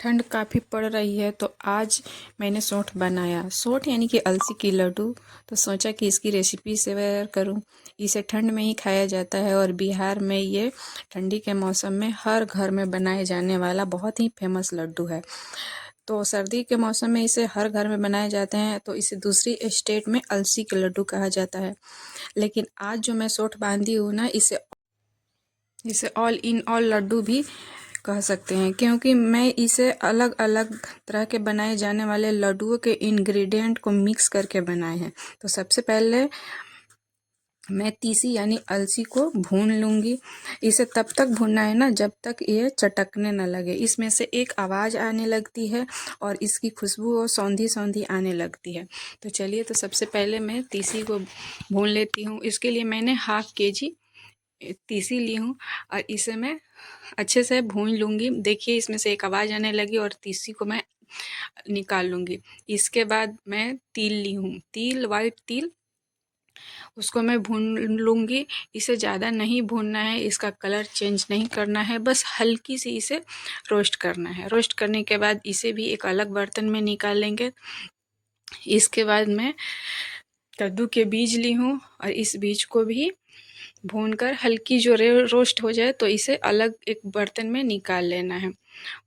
ठंड काफ़ी पड़ रही है तो आज मैंने सौंठ बनाया। सौंठ यानी कि अलसी की लड्डू। तो सोचा कि इसकी रेसिपी शेयर करूं। इसे ठंड में ही खाया जाता है और बिहार में ये ठंडी के मौसम में हर घर में बनाए जाने वाला बहुत ही फेमस लड्डू है। तो सर्दी के मौसम में इसे हर घर में बनाए जाते हैं, तो इसे दूसरी स्टेट में अलसी के लड्डू कहा जाता है। लेकिन आज जो मैं सौंठ बांधी हूँ ना, इसे ऑल इन ऑल लड्डू भी कह सकते हैं, क्योंकि मैं इसे अलग अलग तरह के बनाए जाने वाले लड्डुओं के इंग्रेडिएंट को मिक्स करके बनाए हैं। तो सबसे पहले मैं तीसी यानी अलसी को भून लूँगी। इसे तब तक भूनना है ना जब तक ये चटकने न लगे। इसमें से एक आवाज़ आने लगती है और इसकी खुशबू और सौंधी सौंधी आने लगती है। तो चलिए, तो सबसे पहले मैं तीसी को भून लेती हूँ। इसके लिए मैंने ½ kg तीसी ली हूँ और इसे मैं अच्छे से भून लूँगी। देखिए, इसमें से एक आवाज़ आने लगी और तीसी को मैं निकाल लूँगी। इसके बाद मैं तिल ली हूँ, तिल, वाइट तिल, उसको मैं भून लूँगी। इसे ज़्यादा नहीं भूनना है, इसका कलर चेंज नहीं करना है, बस हल्की सी इसे रोस्ट करना है। रोस्ट करने के बाद इसे भी एक अलग बर्तन में निकाल लेंगे। इसके बाद मैं कद्दू के बीज ली हूँ और इस बीज को भी भूनकर हल्की जो रोस्ट हो जाए तो इसे अलग एक बर्तन में निकाल लेना है।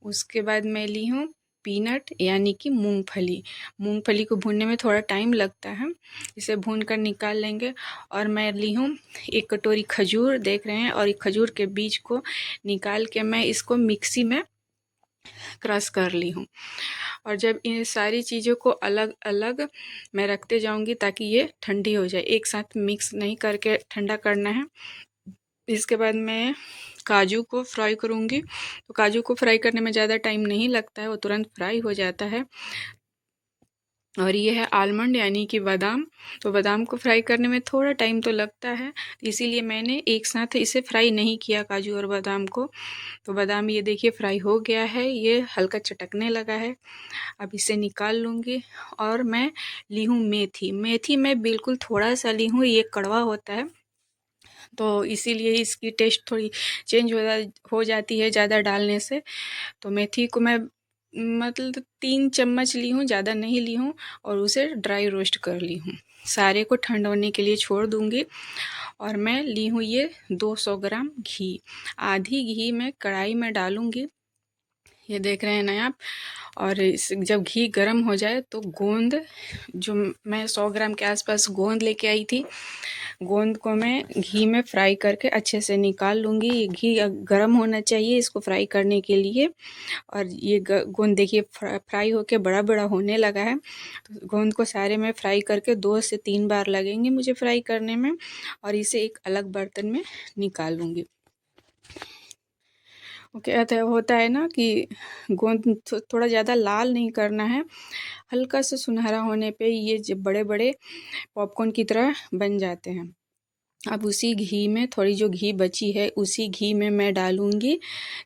उसके बाद मैं ली हूँ पीनट यानी कि मूंगफली। मूंगफली को भूनने में थोड़ा टाइम लगता है, इसे भूनकर निकाल लेंगे। और मैं ली हूँ 1 कटोरी खजूर, देख रहे हैं, और खजूर के बीज को निकाल के मैं इसको मिक्सी में क्रश कर ली हूँ। और जब इन सारी चीज़ों को अलग अलग मैं रखते जाऊँगी ताकि ये ठंडी हो जाए, एक साथ मिक्स नहीं करके ठंडा करना है। इसके बाद मैं काजू को फ्राई करूँगी। तो काजू को फ्राई करने में ज़्यादा टाइम नहीं लगता है, वो तुरंत फ्राई हो जाता है। और ये है आलमंड यानी कि बादाम। तो बादाम को फ्राई करने में थोड़ा टाइम तो लगता है, इसीलिए मैंने एक साथ इसे फ्राई नहीं किया, काजू और बादाम को। तो बादाम ये देखिए फ्राई हो गया है, ये हल्का चटकने लगा है। अब इसे निकाल लूँगी। और मैं ली हूँ मेथी। मेथी मैं बिल्कुल थोड़ा सा ली हूँ, ये कड़वा होता है तो इसीलिए इसकी टेस्ट थोड़ी चेंज हो जाती है ज़्यादा डालने से। तो मेथी को मैं मतलब 3 चम्मच ली हूँ, ज़्यादा नहीं ली हूँ, और उसे ड्राई रोस्ट कर ली हूँ। सारे को ठंड होने के लिए छोड़ दूँगी। और मैं ली हूँ ये 200 ग्राम घी। आधी घी मैं कढ़ाई में डालूँगी, ये देख रहे हैं ना आप। और जब घी गर्म हो जाए तो गोंद, जो मैं 100 ग्राम के आसपास गोंद लेके आई थी, गोंद को मैं घी में फ्राई करके अच्छे से निकाल लूँगी। ये घी गर्म होना चाहिए इसको फ्राई करने के लिए। और ये गोंद देखिए फ्राई होके बड़ा बड़ा होने लगा है। तो गोंद को सारे में फ्राई करके 2 से 3 बार लगेंगे मुझे फ्राई करने में। और इसे एक अलग बर्तन में निकाल लूँगी। क्या होता है ना कि गोंद थोड़ा ज़्यादा लाल नहीं करना है, हल्का सा सुनहरा होने पे ये जो बड़े बड़े पॉपकॉर्न की तरह बन जाते हैं। अब उसी घी में, थोड़ी जो घी बची है उसी घी में मैं डालूँगी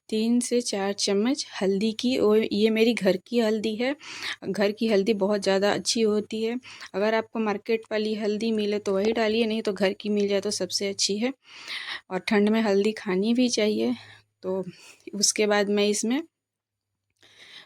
3 से 4 चम्मच हल्दी की। और ये मेरी घर की हल्दी है। घर की हल्दी बहुत ज़्यादा अच्छी होती है। अगर आपको मार्केट वाली हल्दी मिले तो वही डालिए, नहीं तो घर की मिल जाए तो सबसे अच्छी है। और ठंड में हल्दी खानी भी चाहिए। तो उसके बाद मैं इसमें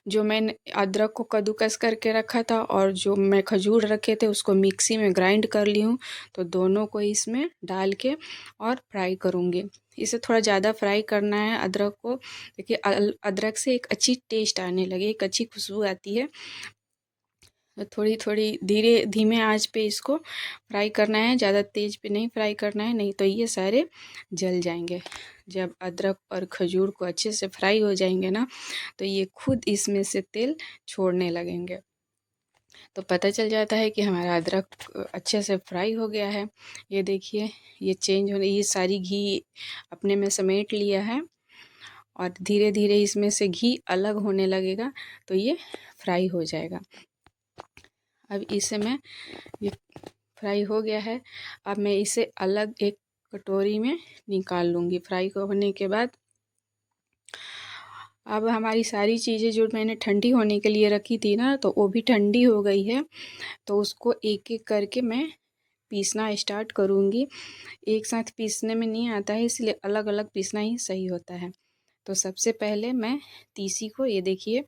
जो मैंने अदरक को कद्दूकस करके रखा था और जो मैं खजूर रखे थे उसको मिक्सी में ग्राइंड कर ली हूँ। तो दोनों को इसमें डाल के और फ्राई करूँगी। इसे थोड़ा ज़्यादा फ्राई करना है अदरक को। देखिए अदरक से एक अच्छी टेस्ट आने लगी, एक अच्छी खुशबू आती है। थोड़ी थोड़ी धीमे आंच पे इसको फ्राई करना है, ज़्यादा तेज़ पे नहीं फ्राई करना है, नहीं तो ये सारे जल जाएंगे। जब अदरक और खजूर को अच्छे से फ्राई हो जाएंगे ना, तो ये खुद इसमें से तेल छोड़ने लगेंगे। तो पता चल जाता है कि हमारा अदरक अच्छे से फ्राई हो गया है। ये देखिए, ये चेंज होने, ये सारी घी अपने में समेट लिया है और धीरे धीरे इसमें से घी अलग होने लगेगा, तो ये फ्राई हो जाएगा। अब इसे मैं, ये फ्राई हो गया है, अब मैं इसे अलग एक कटोरी में निकाल लूँगी। फ्राई होने के बाद अब हमारी सारी चीज़ें जो मैंने ठंडी होने के लिए रखी थी ना, तो वो भी ठंडी हो गई है। तो उसको एक एक करके मैं पीसना स्टार्ट करूँगी। एक साथ पीसने में नहीं आता है, इसलिए अलग अलग पीसना ही सही होता है। तो सबसे पहले मैं तीसी को, ये देखिए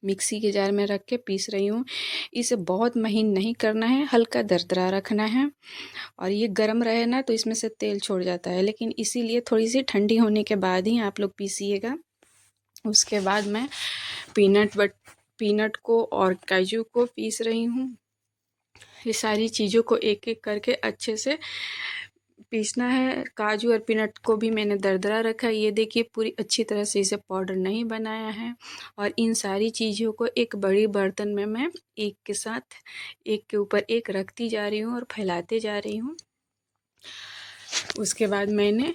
मिक्सी के जार में रख के पीस रही हूँ। इसे बहुत महीन नहीं करना है, हल्का दरदरा रखना है। और ये गर्म रहे ना तो इसमें से तेल छोड़ जाता है, लेकिन इसीलिए थोड़ी सी ठंडी होने के बाद ही आप लोग पीसिएगा। उसके बाद मैं पीनट को और काजू को पीस रही हूँ। ये सारी चीज़ों को एक एक करके अच्छे से पीसना है। काजू और पीनट को भी मैंने दरदरा रखा है। ये देखिए पूरी अच्छी तरह से इसे पाउडर नहीं बनाया है। और इन सारी चीज़ों को एक बड़ी बर्तन में मैं एक के साथ एक के ऊपर एक रखती जा रही हूँ और फैलाते जा रही हूँ। उसके बाद मैंने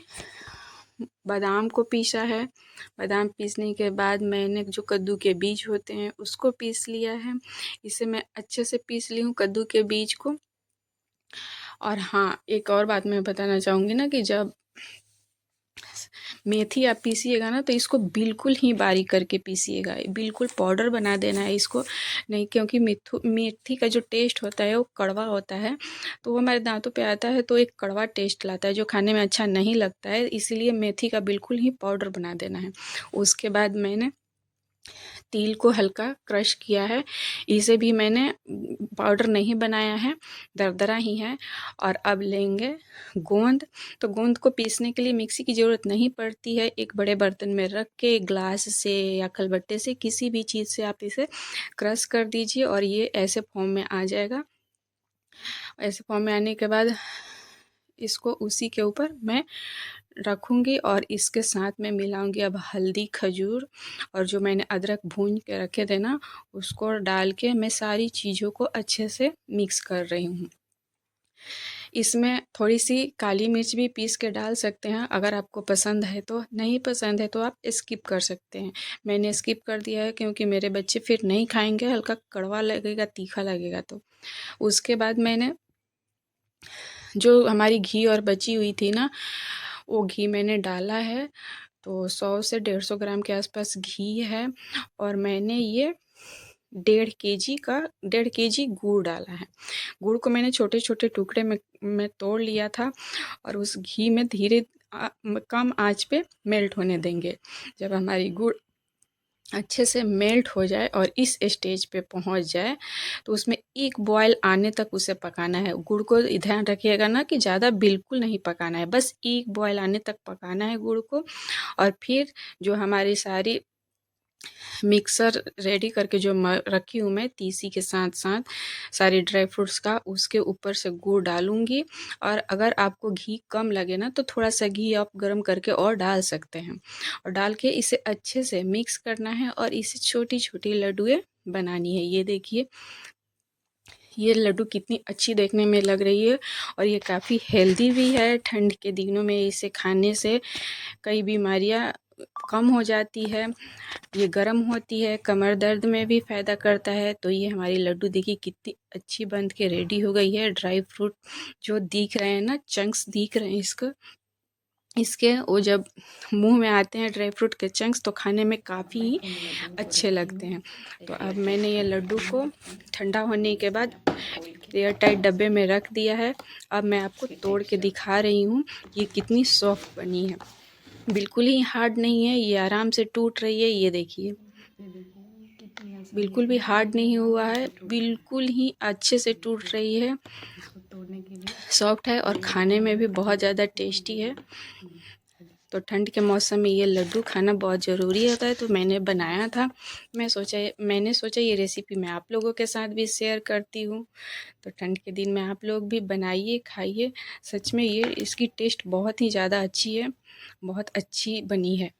बादाम को पीसा है। बादाम पीसने के बाद मैंने जो कद्दू के बीज होते हैं उसको पीस लिया है। इसे मैं अच्छे से पीस ली हूँ कद्दू के बीज को। और हाँ, एक और बात मैं बताना चाहूँगी ना कि जब मेथी आप पीसिएगा ना तो इसको बिल्कुल ही बारीक करके पीसिएगा, बिल्कुल पाउडर बना देना है इसको नहीं, क्योंकि मेथी का जो टेस्ट होता है वो कड़वा होता है, तो वो हमारे दांतों पे आता है तो एक कड़वा टेस्ट लाता है जो खाने में अच्छा नहीं लगता है। इसीलिए मेथी का बिल्कुल ही पाउडर बना देना है। उसके बाद मैंने तिल को हल्का क्रश किया है। इसे भी मैंने पाउडर नहीं बनाया है, दरदरा ही है। और अब लेंगे गोंद। तो गोंद को पीसने के लिए मिक्सी की ज़रूरत नहीं पड़ती है। एक बड़े बर्तन में रख के ग्लास से या खलबट्टे से किसी भी चीज़ से आप इसे क्रश कर दीजिए और ये ऐसे फॉर्म में आ जाएगा। ऐसे फॉर्म में आने के बाद इसको उसी के ऊपर मैं रखूँगी और इसके साथ में मिलाऊँगी अब हल्दी, खजूर और जो मैंने अदरक भून के रखे थे ना उसको डाल के मैं सारी चीज़ों को अच्छे से मिक्स कर रही हूँ। इसमें थोड़ी सी काली मिर्च भी पीस के डाल सकते हैं अगर आपको पसंद है तो, नहीं पसंद है तो आप स्किप कर सकते हैं। मैंने स्किप कर दिया है क्योंकि मेरे बच्चे फिर नहीं खाएंगे, हल्का कड़वा लगेगा, तीखा लगेगा। तो उसके बाद मैंने जो हमारी घी और बची हुई थी ना वो घी मैंने डाला है। तो 100 से 150 ग्राम के आसपास घी है और मैंने ये 1.5 केजी गुड़ डाला है। गुड़ को मैंने छोटे छोटे टुकड़े में तोड़ लिया था और उस घी में धीरे कम आंच पे मेल्ट होने देंगे। जब हमारी गुड़ अच्छे से मेल्ट हो जाए और इस स्टेज पे पहुंच जाए तो उसमें एक बॉयल आने तक उसे पकाना है। गुड़ को ध्यान रखिएगा ना कि ज़्यादा बिल्कुल नहीं पकाना है, बस एक बॉयल आने तक पकाना है गुड़ को। और फिर जो हमारी सारी मिक्सर रेडी करके जो रखी हूँ मैं तीसी के साथ साथ सारी ड्राई फ्रूट्स का, उसके ऊपर से गुड़ डालूँगी। और अगर आपको घी कम लगे ना तो थोड़ा सा घी आप गरम करके और डाल सकते हैं। और डाल के इसे अच्छे से मिक्स करना है और इसे छोटी छोटी लड्डुएँ बनानी है। ये देखिए ये लड्डू कितनी अच्छी देखने में लग रही है और ये काफ़ी हेल्दी भी है। ठंड के दिनों में इसे खाने से कई बीमारियां कम हो जाती है। ये गर्म होती है, कमर दर्द में भी फ़ायदा करता है। तो ये हमारी लड्डू देखिए कितनी अच्छी बन के रेडी हो गई है। ड्राई फ्रूट जो दिख रहे हैं ना, चंक्स दिख रहे हैं इसके वो जब मुंह में आते हैं ड्राई फ्रूट के चंक्स तो खाने में काफ़ी अच्छे लगते हैं। तो अब मैंने ये लड्डू को ठंडा होने के बाद एयर टाइट डब्बे में रख दिया है। अब मैं आपको तोड़ के दिखा रही हूँ ये कितनी सॉफ्ट बनी है। बिल्कुल ही हार्ड नहीं है, ये आराम से टूट रही है। ये देखिए बिल्कुल भी हार्ड नहीं हुआ है, बिल्कुल ही अच्छे से टूट रही है, सॉफ्ट है और खाने में भी बहुत ज़्यादा टेस्टी है। तो ठंड के मौसम में ये लड्डू खाना बहुत ज़रूरी होता है, तो मैंने बनाया था। मैंने सोचा ये रेसिपी मैं आप लोगों के साथ भी शेयर करती हूँ। तो ठंड के दिन में आप लोग भी बनाइए, खाइए। सच में ये इसकी टेस्ट बहुत ही ज़्यादा अच्छी है, बहुत अच्छी बनी है।